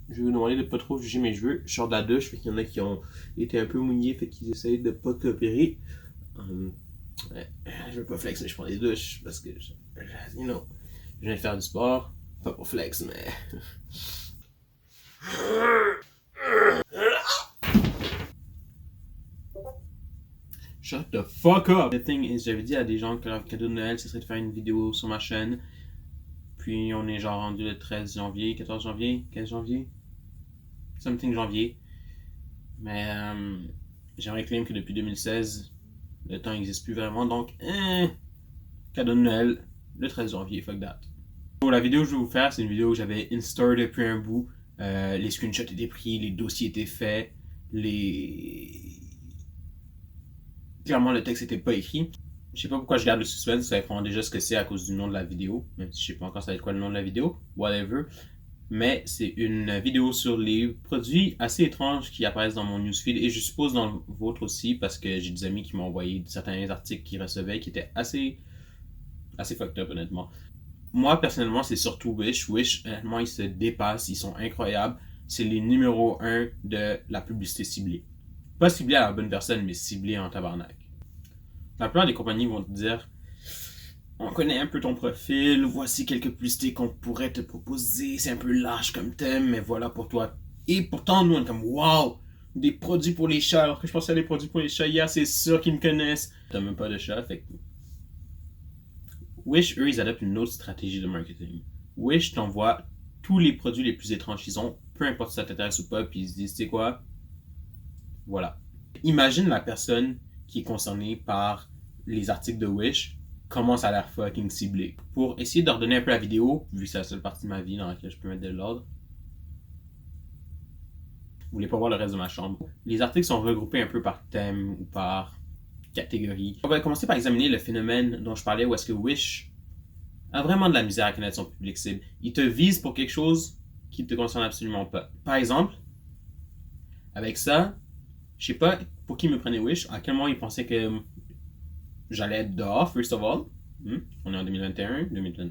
je vais vous demander de pas trop juger mes cheveux. Je sors de la douche, fait qu'il y en a qui ont été un peu mouillés, fait qu'ils essayent de pas coopérer. Ouais, je veux pas flex, mais je prends des douches parce que, you know, je viens de faire du sport. Pas pour flex, mais. Shut the fuck up! The thing is, j'avais dit à des gens que leur cadeau de Noël, ce serait de faire une vidéo sur ma chaîne. Puis on est genre rendu le 13 janvier, 14 janvier, 15 janvier. Something janvier. Mais j'aimerais claim que depuis 2016, le temps n'existe plus vraiment. Donc, cadeau de Noël, le 13 janvier, fuck that. Pour la vidéo que je vais vous faire, c'est une vidéo que j'avais installée depuis un bout. Les screenshots étaient pris, les dossiers étaient faits, clairement le texte n'était pas écrit. Je sais pas pourquoi je garde le suspense, vous savez probablement déjà ce que c'est à cause du nom de la vidéo, même si je sais pas encore ça va être quoi le nom de la vidéo, whatever. Mais c'est une vidéo sur les produits assez étranges qui apparaissent dans mon newsfeed et je suppose dans le vôtre aussi parce que j'ai des amis qui m'ont envoyé certains articles qu'ils recevaient qui étaient assez fucked up honnêtement. Moi personnellement c'est surtout Wish. Wish honnêtement ils se dépassent, ils sont incroyables. C'est les numéros 1 de la publicité ciblée. Pas ciblée à la bonne personne mais ciblée en tabarnak. La plupart des compagnies vont te dire on connaît un peu ton profil, voici quelques publicités qu'on pourrait te proposer, c'est un peu large comme thème, mais voilà pour toi. Et pourtant, nous, on est comme, wow, des produits pour les chats, alors que je pensais à des produits pour les chats hier, c'est sûr qu'ils me connaissent. T'as même pas de chat, fait que... Wish, eux, ils adoptent une autre stratégie de marketing. Wish t'envoie tous les produits les plus étranges qu'ils ont, peu importe si ça t'intéresse ou pas, puis ils se disent, tu sais quoi, voilà. Imagine la personne qui est concernée par les articles de Wish, comment ça a l'air fucking ciblé. Pour essayer d'ordonner un peu la vidéo, vu que c'est la seule partie de ma vie dans laquelle je peux mettre de l'ordre, vous voulez pas voir le reste de ma chambre. Les articles sont regroupés un peu par thème ou par catégorie. On va commencer par examiner le phénomène dont je parlais où est-ce que Wish a vraiment de la misère à connaître son public cible. Il te vise pour quelque chose qui ne te concerne absolument pas. Par exemple, avec ça, je sais pas pour qui me prenait Wish, à quel moment il pensait que j'allais être dehors, first of all. On est en 2021,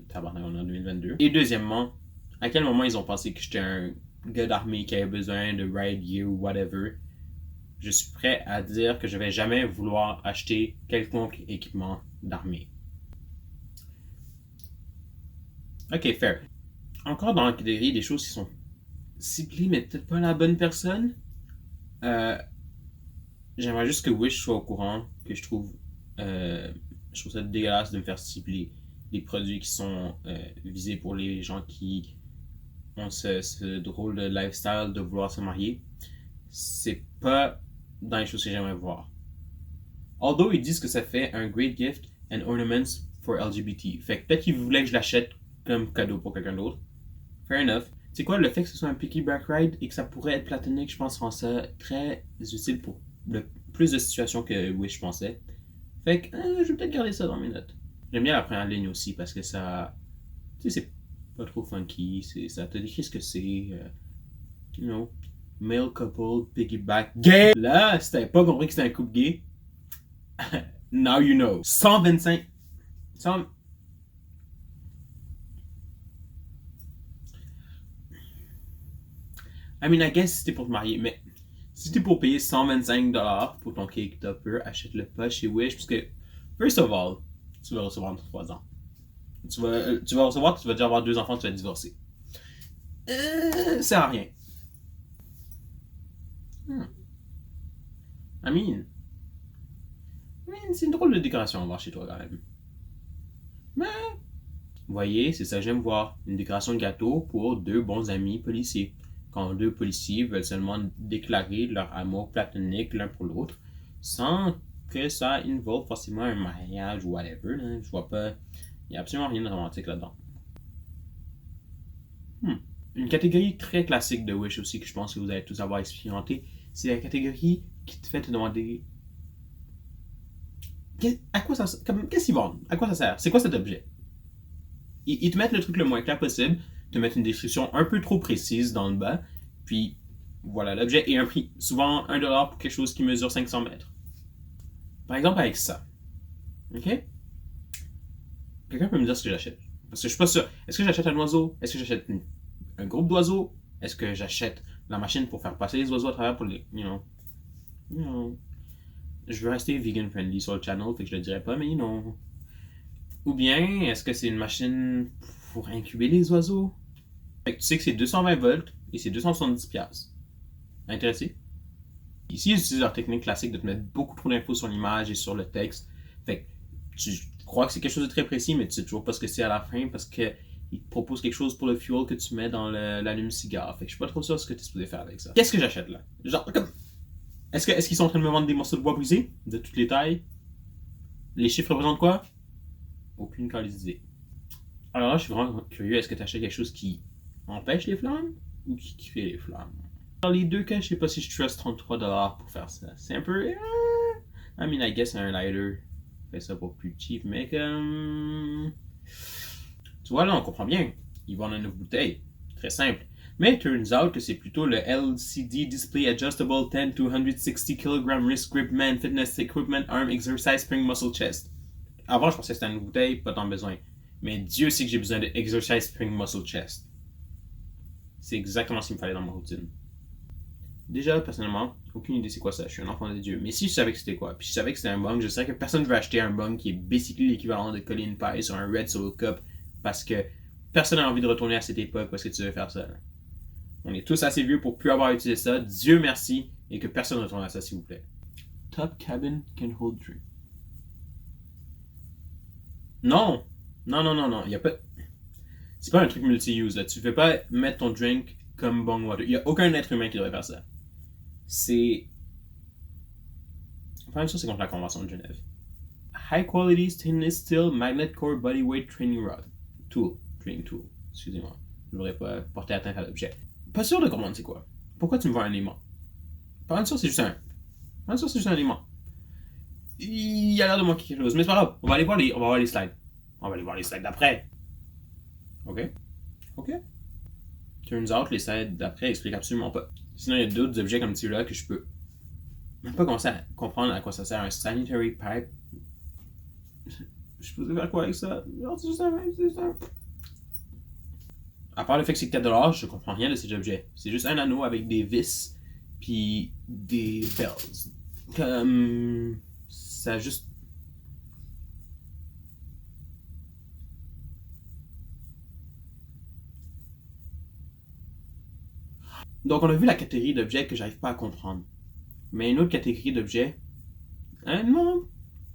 tabarnak, on est en 2022. Et deuxièmement, à quel moment ils ont pensé que j'étais un gars d'armée qui avait besoin de ride gear ou whatever. Je suis prêt à dire que je vais jamais vouloir acheter quelconque équipement d'armée. Ok, fair. Encore dans la catégorie des choses qui sont ciblées, mais peut-être pas la bonne personne. J'aimerais juste que Wish soit au courant que je trouve ça dégueulasse de me faire cibler des produits qui sont visés pour les gens qui ont ce drôle de lifestyle de vouloir se marier. C'est pas dans les choses que j'aimerais voir. Although ils disent que ça fait un great gift and ornaments for LGBT. Fait que peut-être qu'ils voulaient que je l'achète comme cadeau pour quelqu'un d'autre. Fair enough. C'est quoi le fait que ce soit un piggyback ride et que ça pourrait être platonique, je pense rend ça très utile pour plus de situations que Wish pensais. Fait que je vais peut-être garder ça dans mes notes. J'aime bien la première ligne aussi parce que ça. Tu sais, c'est pas trop funky. Ça te décrit ce que c'est. You know, male couple, piggyback, gay! Là, si t'avais pas compris que c'était un couple gay, now you know. 125. 100... I mean, I guess si c'était pour te marier, mais si t'es pour payer 125$ pour ton cake topper, achète-le pas chez Wish, parce que, first of all, tu vas recevoir entre 3 ans. Tu vas recevoir, tu vas déjà avoir 2 enfants, tu vas divorcer. Ça sert à rien. I mean, c'est une drôle de décoration à voir chez toi quand même. Mais, vous voyez, c'est ça que j'aime voir. Une décoration de gâteau pour 2 bons amis policiers. Quand 2 policiers veulent seulement déclarer leur amour platonique l'un pour l'autre, sans que ça involve forcément un mariage ou whatever. Hein. Je vois pas. Il n'y a absolument rien de romantique là-dedans. Une catégorie très classique de Wish aussi que je pense que vous allez tous avoir expérimenté, c'est la catégorie qui te fait te demander à quoi ça sert? Qu'est-ce qu'ils vendent? À quoi ça sert? C'est quoi cet objet? Ils te mettent le truc le moins clair possible, te mettent une description un peu trop précise dans le bas, puis voilà l'objet et un prix. Souvent 1$ pour quelque chose qui mesure 500 mètres. Par exemple avec ça. Ok? Quelqu'un peut me dire ce que j'achète. Parce que je suis pas sûr. Est-ce que j'achète un oiseau? Est-ce que j'achète un groupe d'oiseaux? Est-ce que j'achète la machine pour faire passer les oiseaux à travers pour les. Je veux rester vegan friendly sur le channel, fait que je le dirais pas, mais Ou bien, est-ce que c'est une machine pour incuber les oiseaux? Fait que tu sais que c'est 220 volts et c'est 270$. Intéressé? Ici, ils utilisent leur technique classique de te mettre beaucoup trop d'infos sur l'image et sur le texte. Fait que tu crois que c'est quelque chose de très précis, mais tu sais toujours pas ce que c'est à la fin parce qu'ils te proposent quelque chose pour le fuel que tu mets dans l'allume-cigare. Fait que je suis pas trop sûr de ce que tu es supposé faire avec ça. Qu'est-ce que j'achète là? Genre, comme. Est-ce qu'ils sont en train de me vendre des morceaux de bois brisés? De toutes les tailles? Les chiffres représentent quoi? Aucune idée. Alors là, je suis vraiment curieux. Est-ce que tu achètes quelque chose qui empêche les flammes ou qui crée les flammes? Dans les deux cas, je sais pas si je trust 33$ pour faire ça. C'est un peu. I mean, I guess un lighter fait ça pour plus cheap, mais comme. Tu vois, là, on comprend bien. Ils vendent une bouteille. Très simple. Mais turns out que c'est plutôt le LCD Display Adjustable 10 to 160 kg Wrist Grip Man Fitness Equipment Arm Exercise Spring Muscle Chest. Avant, je pensais que c'était une bouteille, pas tant besoin. Mais Dieu sait que j'ai besoin de Exercise Spring Muscle Chest. C'est exactement ce qu'il me fallait dans ma routine. Déjà, personnellement, aucune idée c'est quoi ça. Je suis un enfant de Dieu. Mais si je savais que c'était quoi, puis je savais que c'était un bong, je sais que personne ne veut acheter un bong qui est basically l'équivalent de coller une paille sur un Red Solo Cup parce que personne n'a envie de retourner à cette époque parce que tu veux faire ça. Là. On est tous assez vieux pour plus avoir utilisé ça. Dieu merci et que personne ne retourne à ça, s'il vous plaît. Top cabin can hold drink. Non! Non. Il y a pas. C'est pas un truc multi-use là. Tu fais pas mettre ton drink comme bong water. Il y a aucun être humain qui devrait faire ça. C'est. Enfin, ça, c'est contre la Convention de Genève. High quality stainless steel magnet core bodyweight training rod. Training tool. Excusez-moi. Je voudrais pas porter atteinte à l'objet. Pas sûr de comprendre c'est quoi. Pourquoi tu me vends un aimant? Pas sûr, c'est juste un. Pas sûr, c'est juste un aimant. Il a l'air de manquer quelque chose. Mais c'est pas grave. On va aller voir les slides. On va aller voir les slides d'après. Ok. Turns out, les slides d'après expliquent absolument pas. Sinon, il y a d'autres objets comme celui-là que je peux même pas commencer à comprendre à quoi ça sert. Un sanitary pipe. Je peux faire quoi avec ça? Non, c'est juste un. À part le fait que c'est 4$, je comprends rien de ces objets. C'est juste un anneau avec des vis puis des bells. Comme. Ça juste. Donc, on a vu la catégorie d'objets que j'arrive pas à comprendre. Mais une autre catégorie d'objets. Non,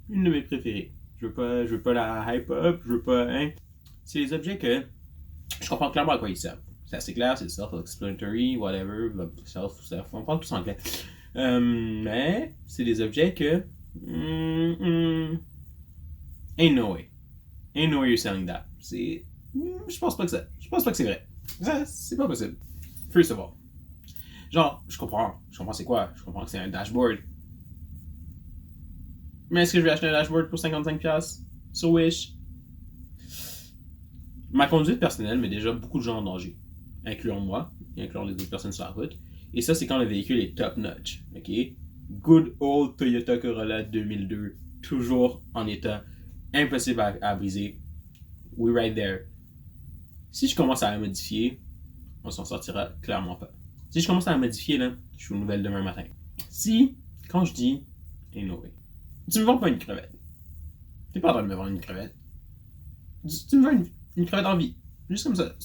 une de mes préférées. Je veux pas la hype up, je veux pas. C'est les objets que je comprends clairement à quoi ils servent. C'est assez clair, c'est self-explanatory, whatever, self, on parle tous anglais. Mais c'est des objets que. Ain't no way. Ain't no way you're selling that. C'est. Je pense pas que c'est vrai. C'est pas possible. First of all. Genre, je comprends c'est quoi. Je comprends que c'est un dashboard. Mais est-ce que je vais acheter un dashboard pour 55$ sur Wish? Ma conduite personnelle met déjà beaucoup de gens en danger, incluant moi et incluant les autres personnes sur la route. Et ça, c'est quand le véhicule est top notch. Ok? Good old Toyota Corolla 2002, toujours en état, impossible à briser. We're right there. Si je commence à la modifier, on s'en sortira clairement pas. Si je commence à la modifier, là, je suis aux nouvelles demain matin. Si, quand je dis, ain't no way. Tu me vends pas une crevette. T'es pas en train de me vendre une crevette. Tu me vends une crevette en vie. Juste comme ça.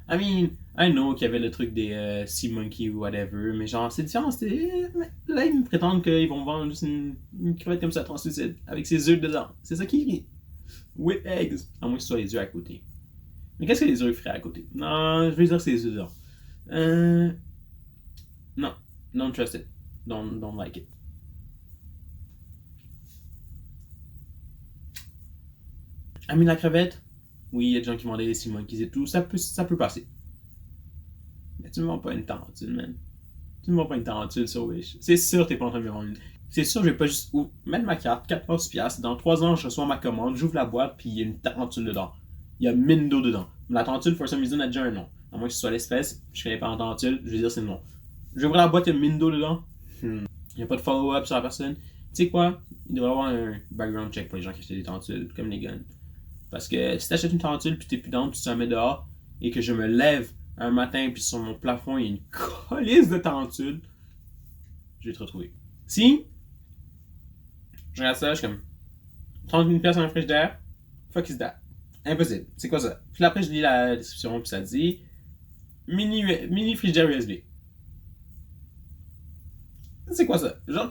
I mean, I know qu'il y avait le truc des Sea Monkey ou whatever, mais genre, c'est différent. Là, ils me prétendent qu'ils vont vendre juste une crevette comme ça, translucide, avec ses œufs dedans. C'est ça qui est. With eggs. À moins que ce soit les œufs à côté. Mais qu'est-ce que les œufs feraient à côté? Non, je vais dire que c'est les œufs dedans. Non. Don't trust it. Don't like it. I mean, la crevette, oui, il y a des gens qui vendaient des Sea Monkeys et tout, ça peut passer. Mais tu me vends pas une tarentule, man. Tu me vends pas une tarentule sur Wish. C'est sûr que t'es pas en train de me vendre une. C'est sûr que je vais pas juste mettre ma carte, 14$, dans 3 ans, je reçois ma commande, j'ouvre la boîte, puis il y a une tarentule dedans. Il y a mine d'eau dedans. La tarentule, for some reason, a déjà un nom. À moins que ce soit l'espèce, je connais pas en tarentule, je vais dire c'est le nom. J'ouvre la boîte, il y a mine d'eau dedans. Il n'y a pas de follow-up sur la personne. Tu sais quoi? Il devrait y avoir un background check pour les gens qui achètent des tarentules, comme les guns. Parce que si t'achètes une tarentule, puis t'es plus dans, puis tu la mets dehors, et que je me lève un matin, puis sur mon plafond, il y a une colisse de tarentules, je vais te retrouver. Si je regarde ça, je suis comme 30 000 pièces dans un frigidaire, fuck is that? Impossible. C'est quoi ça? Puis après, je lis la description, puis ça dit mini frigidaire USB. C'est quoi ça? Genre,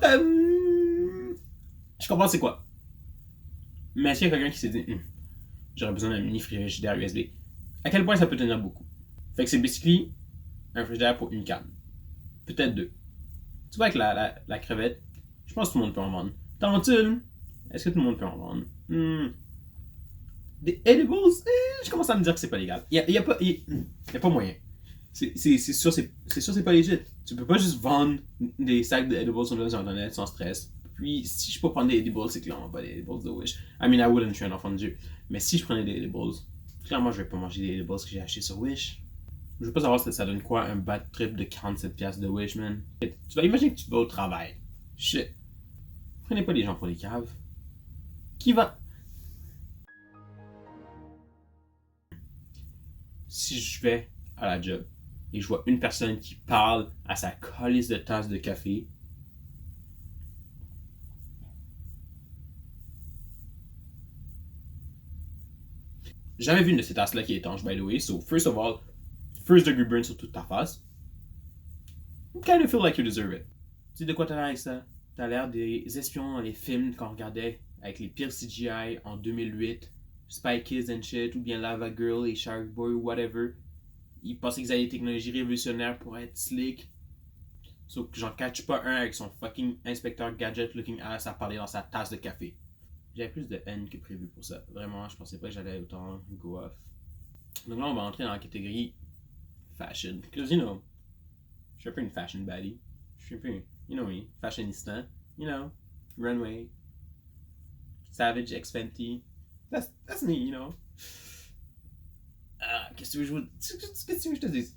je comprends c'est quoi. Mais est-ce qu'il y a quelqu'un qui s'est dit, j'aurais besoin d'un mini frigidaire USB? À quel point ça peut tenir beaucoup? Fait que c'est basically un frigidaire pour une canne. Peut-être deux. Tu vois, avec la crevette, je pense que tout le monde peut en vendre. Tarentule, est-ce que tout le monde peut en vendre? Des edibles, je commence à me dire que c'est pas légal. Il y a pas moyen. C'est sûr, c'est pas legit. Tu peux pas juste vendre des sacs de edibles sur internet sans stress. Puis, si je peux prendre des edibles, c'est clairement pas des edibles de Wish. I mean, I wouldn't, je suis un enfant de Dieu. Mais si je prenais des edibles, clairement, je vais pas manger des edibles que j'ai achetés sur Wish. Je veux pas savoir si ça donne quoi un bad trip de 47$ de Wish, man. Tu vas imaginer que tu vas au travail. Shit. Prenez pas les gens pour des caves. Qui va. Si je vais à la job et je vois une personne qui parle à sa calice de tasse de café, jamais vu une de ces tasses-là qui est étanche, by the way. So, first of all, first degree burn sur toute ta face. You kind of feel like you deserve it. Tu sais de quoi t'as l'air avec ça? T'as l'air des espions dans les films qu'on regardait avec les pires CGI en 2008, Spy Kids and shit, ou bien Lava Girl et Shark Boy ou whatever. Ils pensaient qu'ils avaient des technologies révolutionnaires pour être slick. Sauf que j'en catch pas un avec son fucking inspecteur gadget looking ass à parler dans sa tasse de café. J'avais plus de haine que prévu pour ça. Vraiment, je pensais pas que j'allais autant go off. Donc là, on va entrer dans la catégorie fashion. Because, you know, je suis un peu une fashion baddie. Je suis un peu, you know me, fashionista. You know, runway, Savage X Fenty. That's me, you know. Qu'est-ce que je te dis?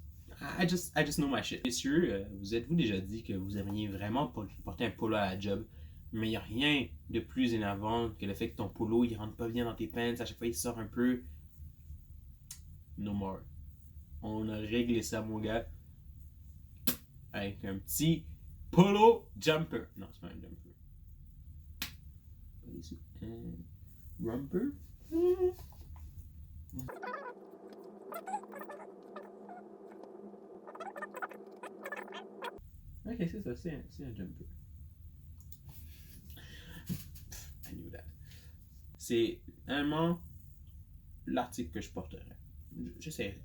I just know my shit. Messieurs, vous êtes-vous déjà dit que vous aimeriez vraiment porter un polo à la job, mais il n'y a rien de plus énervant que le fait que ton polo il rentre pas bien dans tes pants, à chaque fois il sort un peu. No more. On a réglé ça, mon gars, avec un petit polo jumper. Non, c'est pas un jumper. Un rumper? Ok, c'est ça, c'est un jumper. I knew that. C'est vraiment l'article que je porterais. J'essaierai.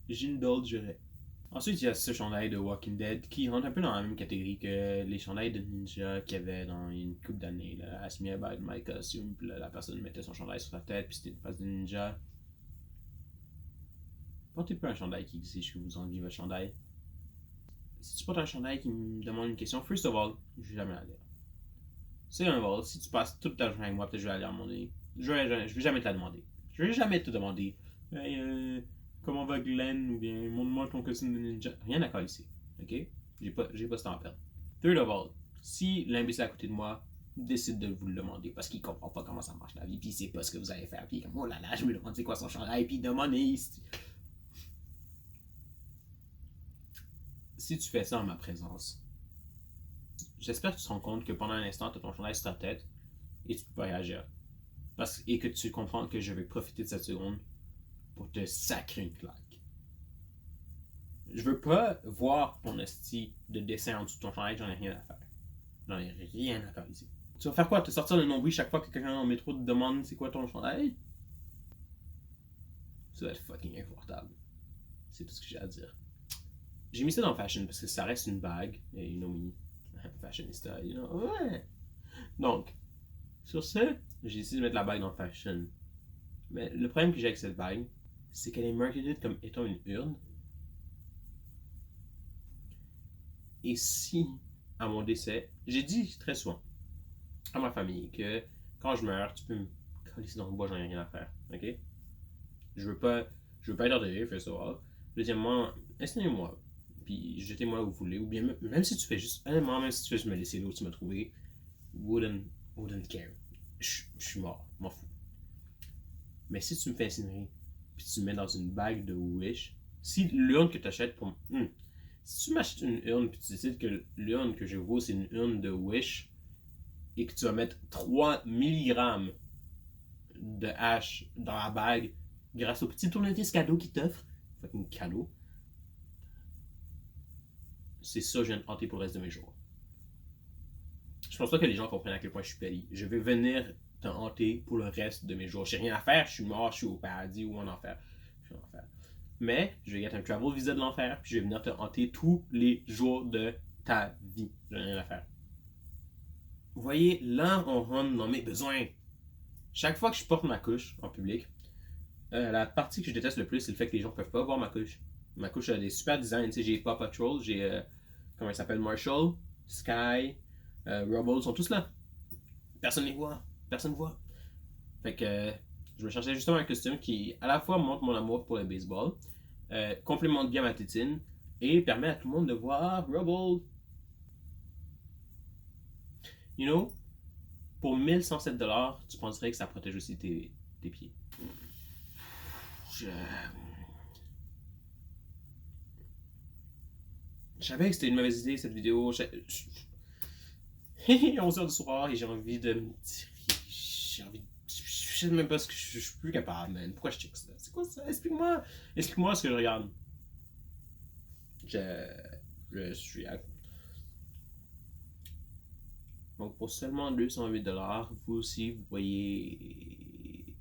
J'indulgerai. Ensuite, il y a ce chandail de Walking Dead qui rentre un peu dans la même catégorie que les chandails de ninja qu'il y avait dans une couple d'années. Ask me about my costume, puis là, la personne mettait son chandail sur sa tête, puis c'était une face de ninja. Portez pas un chandail qui exige que vous enleviez votre chandail. Si tu portes un chandail qui me demande une question, first of all, je vais jamais la lire. C'est un vol, si tu passes toute ta journée avec moi, peut-être que je vais la lire à mon nez. Je vais jamais te la demander. Je vais jamais te demander. Hey, comment va Glenn? Ou bien, montre-moi ton costume de ninja. Rien à faire ici. Ok? J'ai pas ce temps à perdre. Third of all, si l'imbécile à côté de moi décide de vous le demander parce qu'il comprend pas comment ça marche la vie, puis il sait pas ce que vous allez faire, puis comme oh là là, je me demande c'est quoi son chandail, puis demandez. Si tu fais ça en ma présence, j'espère que tu te rends compte que pendant un instant, tu as ton chandail sur ta tête et tu peux pas réagir. Et que tu comprends que je vais profiter de cette seconde pour te sacrer une claque. Je veux pas voir ton esti de dessin en dessous de ton chandail, j'en ai rien à faire. J'en ai rien à faire ici. Tu vas faire quoi? Te sortir le nombril chaque fois que quelqu'un dans le métro te demande c'est quoi ton chandail? Ça va être fucking inconfortable. C'est tout ce que j'ai à dire. J'ai mis ça dans fashion parce que ça reste une bague. Et you know me, fashionista, you know. Ouais. Donc, sur ce, j'ai décidé de mettre la bague dans fashion. Mais le problème que j'ai avec cette bague, c'est qu'elle est marketée comme étant une urne. Et si, à mon décès, j'ai dit très souvent à ma famille que quand je meurs, tu peux me coller dans le bois, j'en ai rien à faire. Ok? Je veux pas être ordonné, first of all. Deuxièmement, instalez-moi. Puis jetez-moi où vous voulez. Ou bien, même si tu fais juste, honnêtement, même si tu fais juste me laisser là où tu m'as trouvé, wouldn't care. Je suis mort, m'en fous. Mais si tu me fais incinérer, puis tu mets dans une bague de Wish, si l'urne que tu achètes pour... Si tu m'achètes une urne, puis tu décides que l'urne que je vaux, c'est une urne de Wish, et que tu vas mettre 3 mg de hash dans la bague, grâce au petit tournevis cadeau qu'il t'offre, fucking cadeau, c'est ça que je viens de hanter pour le reste de mes jours. Je pense pas que les gens comprennent à quel point je suis payé. Je vais venir te hanter pour le reste de mes jours. J'ai rien à faire, je suis mort, je suis au paradis ou en enfer. Je suis en enfer. Mais je vais get un travel visa de l'enfer, puis je vais venir te hanter tous les jours de ta vie. J'ai rien à faire. Vous voyez, là, on rentre dans mes besoins. Chaque fois que je porte ma couche en public, la partie que je déteste le plus, c'est le fait que les gens peuvent pas voir ma couche. Ma couche a des super designs. Tu sais, j'ai Paw Patrol, j'ai, comment il s'appelle, Marshall, Sky, Rubble, sont tous là. Personne les voit. Personne ne voit. Fait que je me cherchais justement un costume qui, à la fois, montre mon amour pour le baseball, complémente bien ma tétine, et permet à tout le monde de voir Rubble. You know, pour 1107$, tu penserais que ça protège aussi tes pieds. Je savais que c'était une mauvaise idée cette vidéo. 11h du soir et j'ai envie de me tirer. J'ai envie de... Je sais même pas ce que je suis plus capable, man. Pourquoi je check ça? C'est quoi ça? Explique-moi. Explique-moi ce que je regarde. Je suis à... Donc pour seulement 208$, vous aussi vous voyez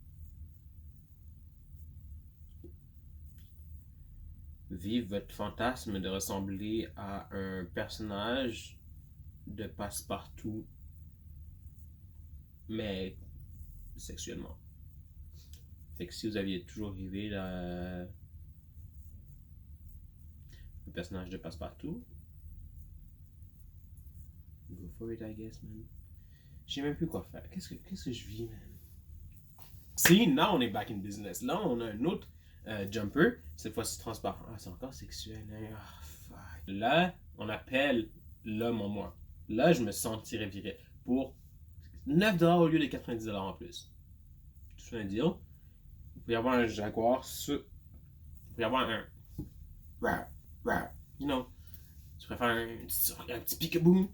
vivre votre fantasme de ressembler à un personnage de passe-partout, mais sexuellement. Fait que si vous aviez toujours rêvé le personnage de passe-partout, go for it, I guess, man. Je sais même plus quoi faire. Qu'est-ce que je vis, man? Si, là, on est back in business. Là, on a un autre jumper. Cette fois-ci transparent. Ah, c'est encore sexuel. Hein? Oh, fuck. Là, on appelle l'homme en moi. Là, je me sentirais viré. Pour 9$ au lieu de 90$ en plus. Tout un deal. Vous pouvez avoir un Jaguar. Vous pouvez avoir un... You know. Tu préfères un petit peekaboo.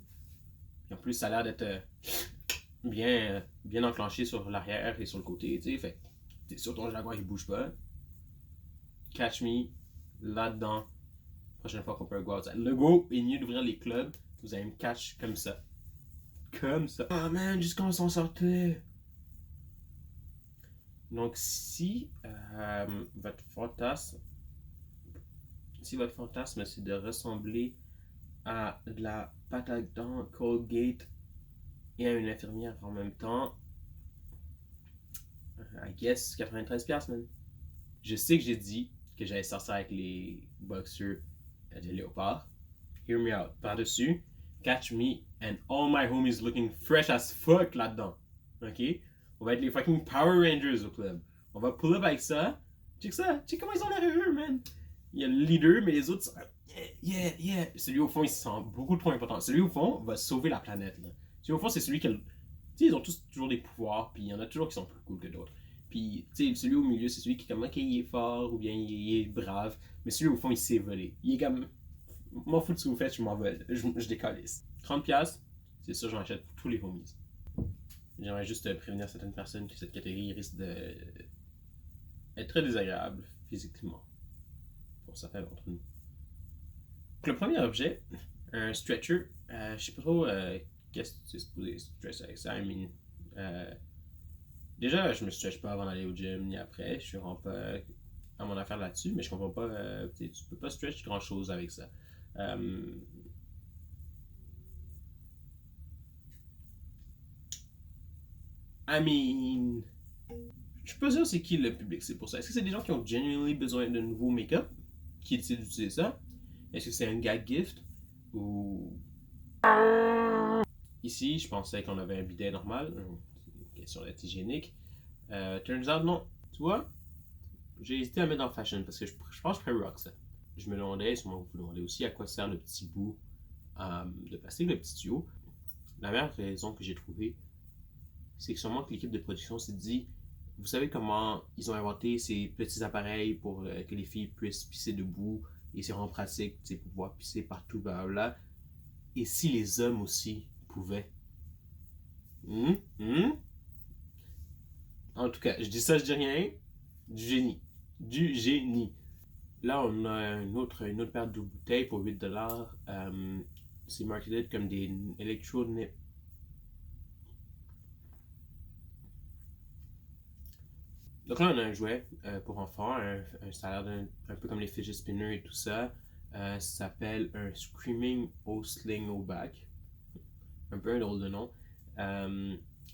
Et en plus, ça a l'air d'être bien enclenché sur l'arrière et sur le côté, tu sais. Fait que t'es sur ton Jaguar, il bouge pas. Catch me là-dedans. Prochaine fois qu'on peut go outside. Le go est mieux d'ouvrir les clubs. Vous allez me catch comme ça. Comme ça. Ah man, juste quand on s'en sortait. Donc si votre fantasme c'est de ressembler à de la pâte à dents Colgate et à une infirmière en même temps, I guess 93$, man. Je sais que j'ai dit que j'allais sortir avec les boxers de léopard. Hear me out. Par-dessus, catch me and all my homies looking fresh as fuck là-dedans. Ok? On va être les fucking Power Rangers au club. On va pull up avec ça. Check ça. Check comment ils ont l'air heureux, man. Il y a le leader, mais les autres sont... Yeah. Celui au fond, il se sent beaucoup trop important. Celui au fond va sauver la planète, là. Celui au fond, c'est celui qui a... Tu sais, ils ont tous toujours des pouvoirs, puis il y en a toujours qui sont plus cool que d'autres. Puis, tu sais, celui au milieu, c'est celui qui est comme, ok, il est fort, ou bien il est brave. Mais celui au fond, il sait voler. Il est comme... M'en fous de ce que vous faites, je m'envole. Je décalisse. 30$, c'est ça, j'en achète pour tous les homies. J'aimerais juste prévenir certaines personnes que cette catégorie risque de être très désagréable physiquement pour certains d'entre nous. Donc, le premier objet, un stretcher, je sais pas trop qu'est-ce que tu es supposé stretcher avec ça. Déjà, je me stretch pas avant d'aller au gym ni après. Je suis vraiment pas à mon affaire là-dessus, mais je comprends pas. Tu peux pas stretch grand chose avec ça. I mean, je suis pas sûr c'est qui le public, c'est pour ça. Est-ce que c'est des gens qui ont genuinely besoin de nouveau make-up qui décident d'utiliser ça? Est-ce que c'est un gag gift? Ou... Ici, je pensais qu'on avait un bidet normal. C'est une question d'être hygiénique. Turns out, non. Tu vois? J'ai hésité à mettre dans fashion parce que je pense que je ferais rock ça. Je me demandais, sûrement vous vous demandez aussi, à quoi sert le petit bout de plastique, le petit tuyau. La meilleure raison que j'ai trouvée, c'est que sûrement que l'équipe de production s'est dit Vous savez comment ils ont inventé ces petits appareils pour que les filles puissent pisser debout et c'est vraiment pratique pour pouvoir pisser partout, là. Et si les hommes aussi pouvaient? Hum? Hum? En tout cas, je dis ça, je dis rien. Du génie. Du génie. Là, on a une autre paire de bouteilles pour 8$. C'est marketé comme des électro-nip. Donc là, on a un jouet pour enfants, ça a l'air un peu comme les fidget spinners et tout ça. Ça s'appelle un Screaming O-Sling O-Back. Un peu un drôle de nom.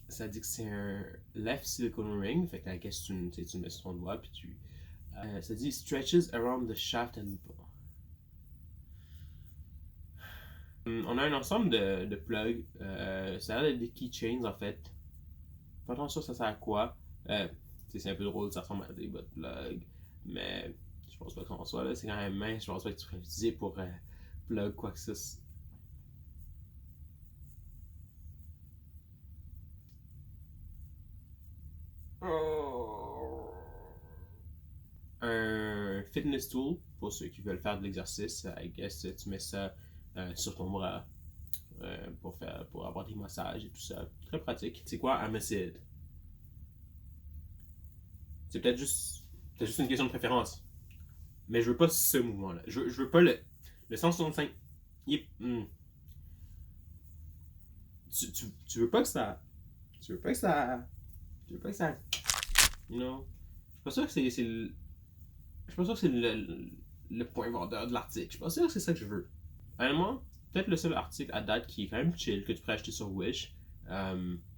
Ça dit que c'est un left silicone ring, fait que la question, tu mets sur ton doigt, puis ça dit stretches around the shaft and. On a un ensemble de plugs. Ça a l'air d'être des keychains en fait. Pas trop sûr ça sert à quoi. C'est un peu drôle, ça ressemble à des butt plugs. Mais je pense pas qu'on soit là. C'est quand même mince. Je pense pas que tu pourrais l'utiliser pour plug quoi que ce soit. Un fitness tool pour ceux qui veulent faire de l'exercice. I guess tu mets ça sur ton bras pour avoir des massages et tout ça. Très pratique. C'est quoi Amacid? C'est peut-être juste une question de préférence. Mais je veux pas ce mouvement-là. Je veux pas le 165. Tu veux pas que ça. Tu veux pas que ça. Tu veux pas que ça. Non. Je suis pas sûr que c'est le. Je suis pas sûr que c'est le point vendeur de l'article. Je suis pas sûr que c'est ça que je veux. Honnêtement, peut-être le seul article à date qui est quand même chill que tu pourrais acheter sur Wish.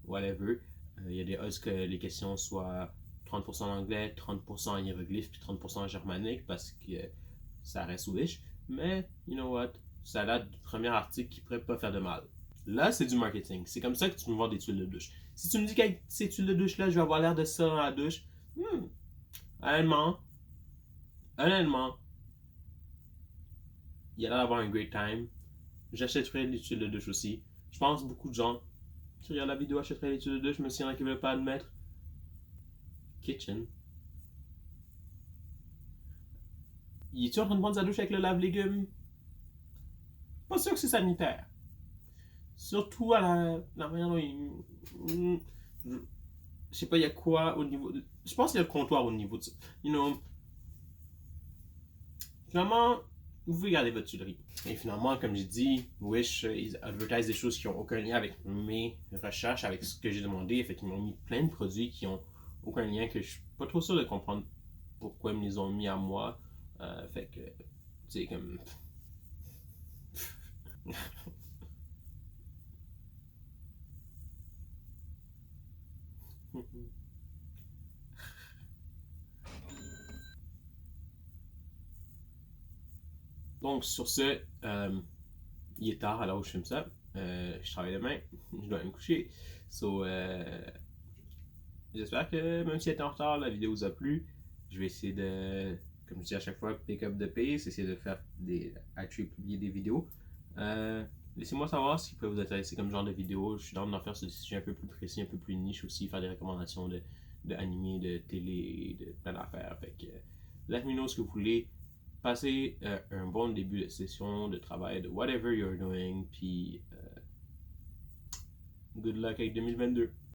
Whatever. Il y a des odds que les questions soient 30% en anglais, 30% en hiéroglyphe, puis 30% en germanique parce que ça reste Wish. Mais, you know what? Ça a l'air du premier article qui pourrait pas faire de mal. Là, c'est du marketing. C'est comme ça que tu me vends des tuiles de douche. Si tu me dis qu'avec ces tuiles de douche-là, je vais avoir l'air de ça dans la douche, honnêtement, honnêtement, il y a l'air d'avoir un great time. J'achèterais des tuiles de douche aussi. Je pense que beaucoup de gens qui regardent la vidéo achèteraient des tuiles de douche, mais s'il y en a qui ne veulent pas admettre. Kitchen. Il est-tu en train de prendre sa douche avec le lave-légumes? Pas sûr que c'est sanitaire. Surtout à la manière dont il. Je sais pas, il y a quoi au niveau. Je pense qu'il y a le comptoir au niveau de ça. You know. Finalement, vous pouvez garder votre tuilerie. Et finalement, comme j'ai dit, Wish, ils advertisent des choses qui n'ont aucun lien avec mes recherches, avec ce que j'ai demandé. Fait qu'ils m'ont mis plein de produits qui n'ont aucun lien, que je suis pas trop sûr de comprendre pourquoi ils me les ont mis à moi. Fait que, c'est comme. Donc, sur ce, il est tard à l'heure où je filme ça. Je travaille demain, je dois aller me coucher. So, j'espère que même si elle était en retard, la vidéo vous a plu. Je vais essayer de, comme je dis à chaque fois, pick up the pace, essayer de faire publier des vidéos. Laissez-moi savoir ce qui peut vous intéresser comme genre de vidéo. Je suis dans d'en faire sur des sujets un peu plus précis, un peu plus niche aussi, faire des recommandations de animés, de télé, de plein d'affaires. Fait que, let me know ce que vous voulez. Passez un bon début de session, de travail, de whatever you're doing, puis good luck avec 2022.